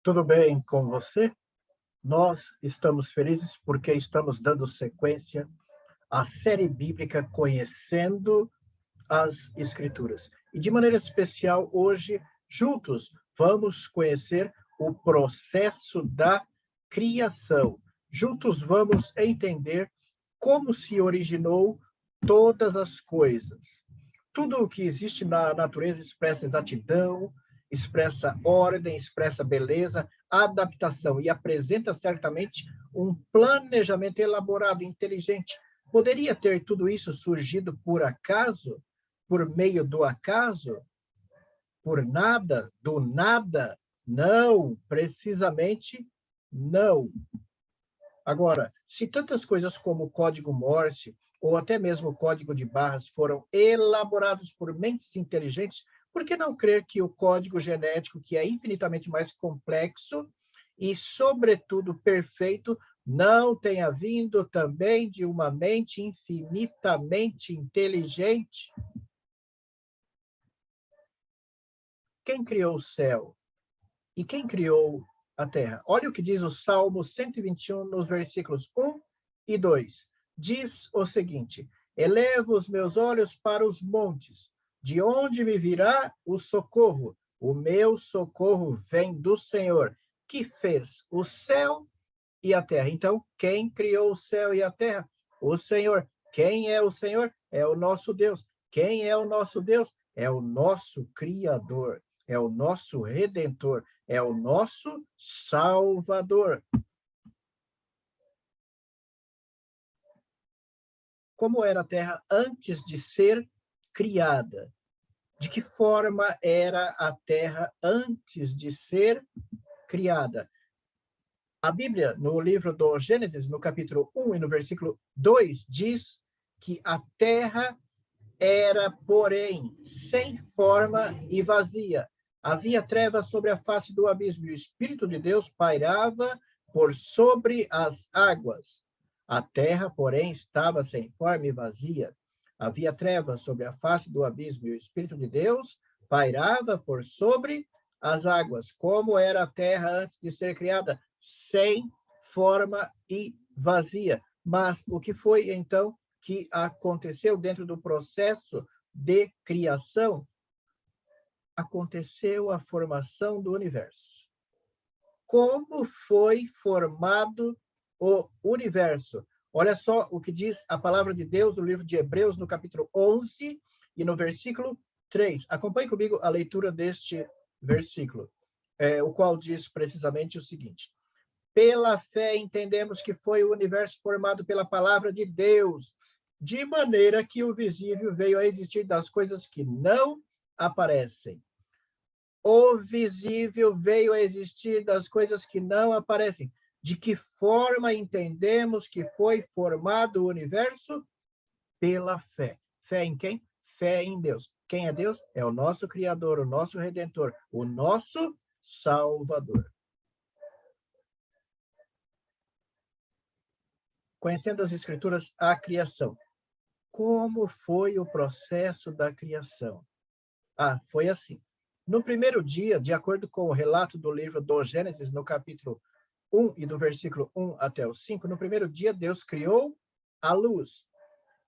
Tudo bem com você? Nós estamos felizes porque estamos dando sequência à série bíblica Conhecendo as Escrituras. E de maneira especial, hoje, juntos, vamos conhecer o processo da criação. Juntos vamos entender como se originou todas as coisas. Tudo o que existe na natureza expressa exatidão, expressa ordem, expressa beleza, adaptação e apresenta certamente um planejamento elaborado, inteligente. Poderia ter tudo isso surgido por acaso, por meio do acaso, por nada, do nada? Não, precisamente não. Agora, se tantas coisas como o código Morse ou até mesmo o código de barras foram elaborados por mentes inteligentes, por que não crer que o código genético, que é infinitamente mais complexo e, sobretudo, perfeito, não tenha vindo também de uma mente infinitamente inteligente? Quem criou o céu? E quem criou a terra? Olha o que diz o Salmo 121, nos versículos 1 e 2. Diz o seguinte: elevo os meus olhos para os montes, de onde me virá o socorro? O meu socorro vem do Senhor, que fez o céu e a terra. Então, quem criou o céu e a terra? O Senhor. Quem é o Senhor? É o nosso Deus. Quem é o nosso Deus? É o nosso Criador, é o nosso Redentor, é o nosso Salvador. Como era a terra antes de ser criada? De que forma era a terra antes de ser criada? A Bíblia, no livro do Gênesis, no capítulo 1 e no versículo 2, diz que a terra era, porém, sem forma e vazia. Havia trevas sobre a face do abismo, e o Espírito de Deus pairava por sobre as águas. A terra, porém, estava sem forma e vazia. Havia trevas sobre a face do abismo, e o Espírito de Deus pairava por sobre as águas. Como era a terra antes de ser criada? Sem forma e vazia. Mas o que foi, então, que aconteceu dentro do processo de criação? Aconteceu a formação do universo. Como foi formado o universo? Olha só o que diz a palavra de Deus no livro de Hebreus, no capítulo 11 e no versículo 3. Acompanhe comigo a leitura deste versículo, o qual diz precisamente o seguinte: pela fé entendemos que foi o universo formado pela palavra de Deus, de maneira que o visível veio a existir das coisas que não aparecem. O visível veio a existir das coisas que não aparecem. De que forma entendemos que foi formado o universo? Pela fé. Fé em quem? Fé em Deus. Quem é Deus? É o nosso Criador, o nosso Redentor, o nosso Salvador. Conhecendo as Escrituras, a criação. Como foi o processo da criação? Foi assim. No primeiro dia, de acordo com o relato do livro do Gênesis, no capítulo 1 e do versículo 1 até o 5, no primeiro dia, Deus criou a luz.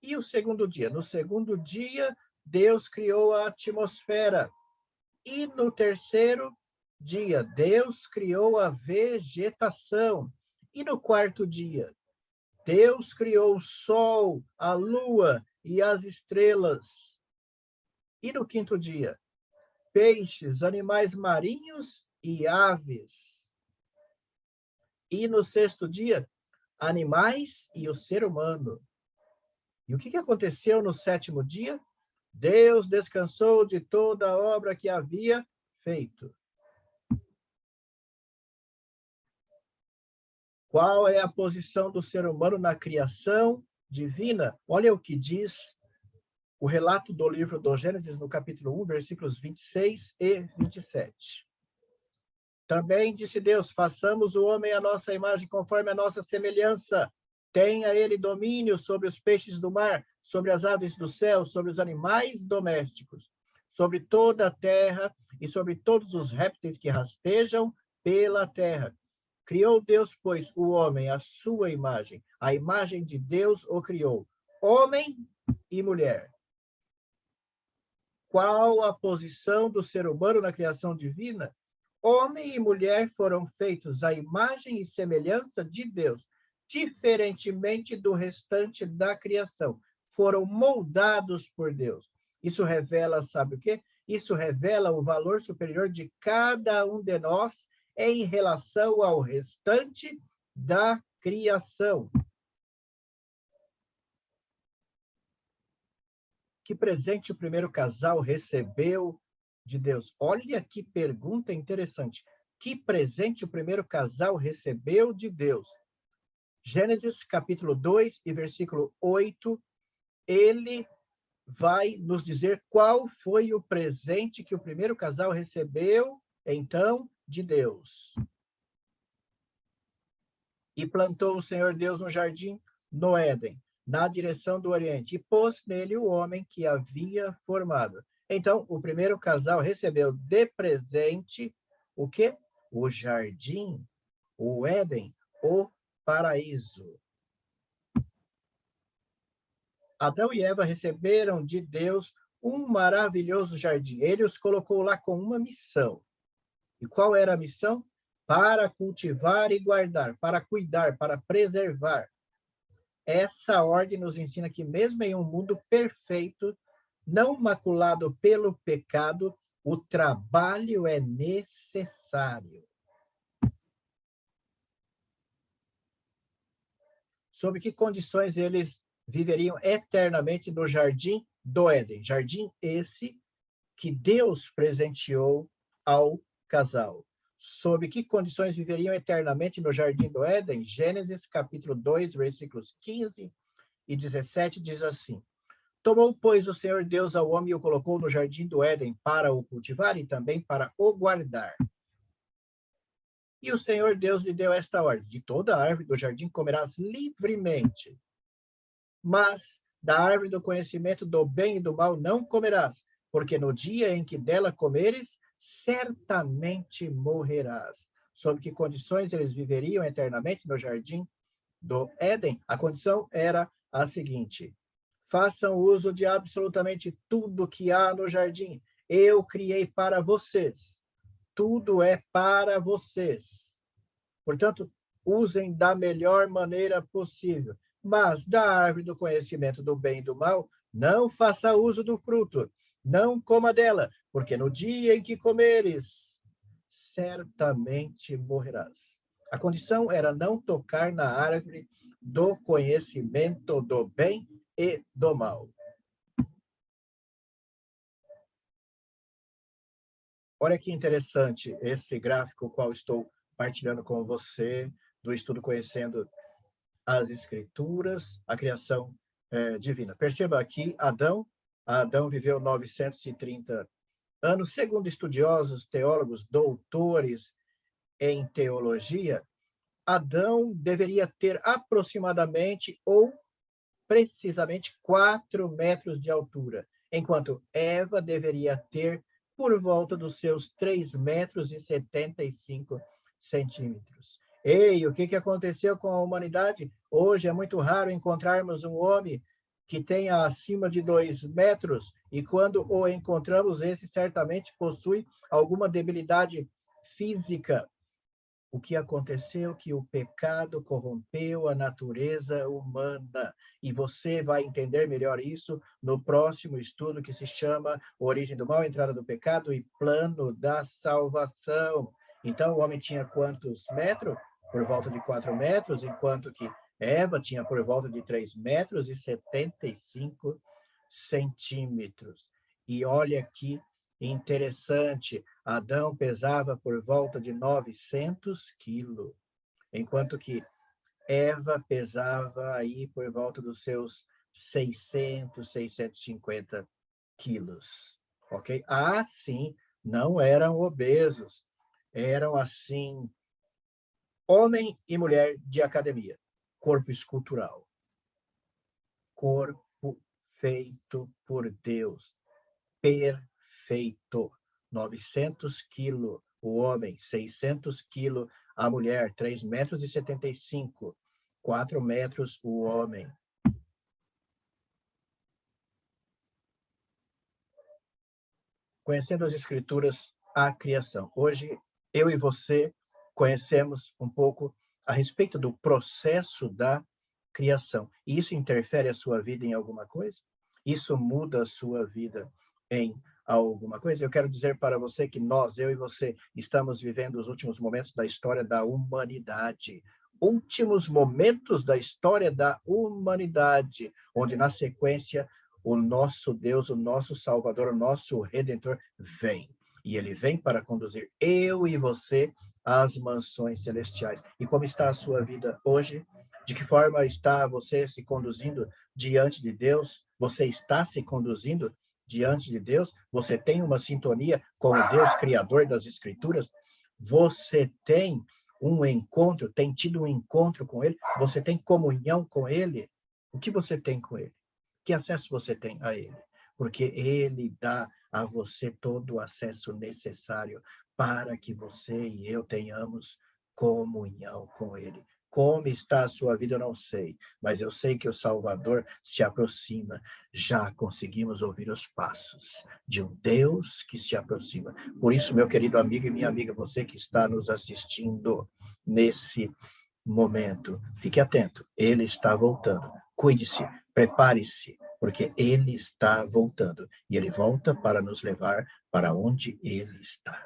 E o segundo dia? No segundo dia, Deus criou a atmosfera. E no terceiro dia, Deus criou a vegetação. E no quarto dia, Deus criou o sol, a lua e as estrelas. E no quinto dia, peixes, animais marinhos e aves. E no sexto dia, animais e o ser humano. E o que aconteceu no sétimo dia? Deus descansou de toda a obra que havia feito. Qual é a posição do ser humano na criação divina? Olha o que diz o relato do livro do Gênesis, no capítulo 1, versículos 26 e 27. Também disse Deus: façamos o homem à nossa imagem, conforme a nossa semelhança. Tenha ele domínio sobre os peixes do mar, sobre as aves do céu, sobre os animais domésticos, sobre toda a terra e sobre todos os répteis que rastejam pela terra. Criou Deus, pois, o homem à sua imagem. A imagem de Deus o criou. Homem e mulher. Qual a posição do ser humano na criação divina? Homem e mulher foram feitos à imagem e semelhança de Deus, diferentemente do restante da criação. Foram moldados por Deus. Isso revela, sabe o quê? Isso revela o valor superior de cada um de nós em relação ao restante da criação. Que presente o primeiro casal recebeu de Deus? Olha que pergunta interessante. Que presente o primeiro casal recebeu de Deus? Gênesis capítulo 2 e versículo 8, ele vai nos dizer qual foi o presente que o primeiro casal recebeu, então, de Deus. E plantou o Senhor Deus um jardim no Éden, na direção do Oriente, e pôs nele o homem que havia formado. Então, o primeiro casal recebeu de presente o quê? O jardim, o Éden, o paraíso. Adão e Eva receberam de Deus um maravilhoso jardim. Ele os colocou lá com uma missão. E qual era a missão? Para cultivar e guardar, para cuidar, para preservar. Essa ordem nos ensina que mesmo em um mundo perfeito, não maculado pelo pecado, o trabalho é necessário. Sob que condições eles viveriam eternamente no jardim do Éden? Jardim esse que Deus presenteou ao casal. Sob que condições viveriam eternamente no jardim do Éden? Gênesis capítulo 2, versículos 15 e 17 diz assim: Tomou, pois, o Senhor Deus ao homem e o colocou no jardim do Éden para o cultivar e também para o guardar. E o Senhor Deus lhe deu esta ordem: de toda a árvore do jardim comerás livremente, mas da árvore do conhecimento do bem e do mal não comerás, porque no dia em que dela comeres, certamente morrerás. Sob que condições eles viveriam eternamente no jardim do Éden? A condição era a seguinte: façam uso de absolutamente tudo que há no jardim. Eu criei para vocês. Tudo é para vocês. Portanto, usem da melhor maneira possível. Mas da árvore do conhecimento do bem e do mal, não faça uso do fruto. Não coma dela, porque no dia em que comeres, certamente morrerás. A condição era não tocar na árvore do conhecimento do bem e do mal. Olha que interessante esse gráfico, qual estou partilhando com você, do estudo Conhecendo as Escrituras, a criação divina. Perceba aqui, Adão viveu 930 anos, segundo estudiosos, teólogos, doutores em teologia, Adão deveria ter aproximadamente ou precisamente 4 metros de altura, enquanto Eva deveria ter por volta dos seus 3 metros e 75 centímetros. Ei, o que aconteceu com a humanidade? Hoje é muito raro encontrarmos um homem que tenha acima de 2 metros, e quando o encontramos, esse certamente possui alguma debilidade física. O que aconteceu? Que o pecado corrompeu a natureza humana. E você vai entender melhor isso no próximo estudo, que se chama Origem do Mal, Entrada do Pecado e Plano da Salvação. Então, o homem tinha quantos metros? Por volta de 4 metros, enquanto que Eva tinha por volta de 3 metros e 75 centímetros. E olha aqui, interessante, Adão pesava por volta de 900 quilos, enquanto que Eva pesava aí por volta dos seus 600, 650 quilos, ok? Ah, sim, não eram obesos, eram assim, homem e mulher de academia, corpo escultural, corpo feito por Deus, perfeito. 900 quilos. o homem, 600 quilos a mulher, 3,75 metros, 4 metros o homem. Conhecendo as Escrituras, a criação. Hoje, eu e você conhecemos um pouco a respeito do processo da criação. E isso interfere a sua vida em alguma coisa? Isso muda a sua vida em alguma coisa? Eu quero dizer para você que nós, eu e você, estamos vivendo os últimos momentos da história da humanidade. Últimos momentos da história da humanidade, onde na sequência o nosso Deus, o nosso Salvador, o nosso Redentor vem. E ele vem para conduzir eu e você às mansões celestiais. E como está a sua vida hoje? De que forma está você se conduzindo diante de Deus? Você está se conduzindo diante de Deus? Você tem uma sintonia com o Deus Criador das Escrituras? Você tem um encontro, tem tido um encontro com Ele? Você tem comunhão com Ele? O que você tem com Ele? Que acesso você tem a Ele? Porque Ele dá a você todo o acesso necessário para que você e eu tenhamos comunhão com Ele. Como está a sua vida, eu não sei, mas eu sei que o Salvador se aproxima. Já conseguimos ouvir os passos de um Deus que se aproxima. Por isso, meu querido amigo e minha amiga, você que está nos assistindo nesse momento, fique atento, Ele está voltando. Cuide-se, prepare-se, porque Ele está voltando. E Ele volta para nos levar para onde Ele está.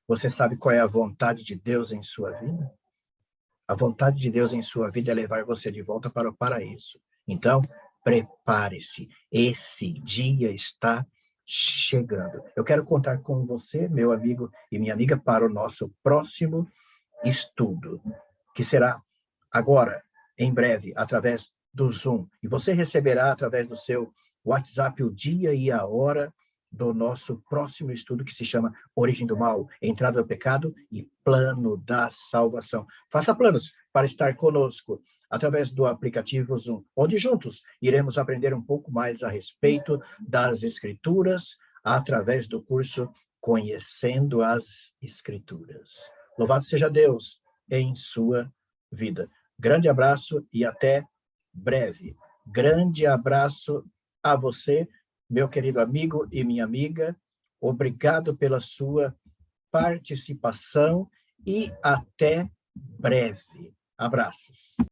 Você sabe qual é a vontade de Deus em sua vida? A vontade de Deus em sua vida é levar você de volta para o paraíso. Então, prepare-se. Esse dia está chegando. Eu quero contar com você, meu amigo e minha amiga, para o nosso próximo estudo, que será agora, em breve, através do Zoom. E você receberá através do seu WhatsApp o dia e a hora do nosso próximo estudo, que se chama Origem do Mal, Entrada do Pecado e Plano da Salvação. Faça planos para estar conosco através do aplicativo Zoom, onde juntos iremos aprender um pouco mais a respeito das Escrituras através do curso Conhecendo as Escrituras. Louvado seja Deus em sua vida. Grande abraço e até breve. Grande abraço a você, meu querido amigo e minha amiga. Obrigado pela sua participação e até breve. Abraços.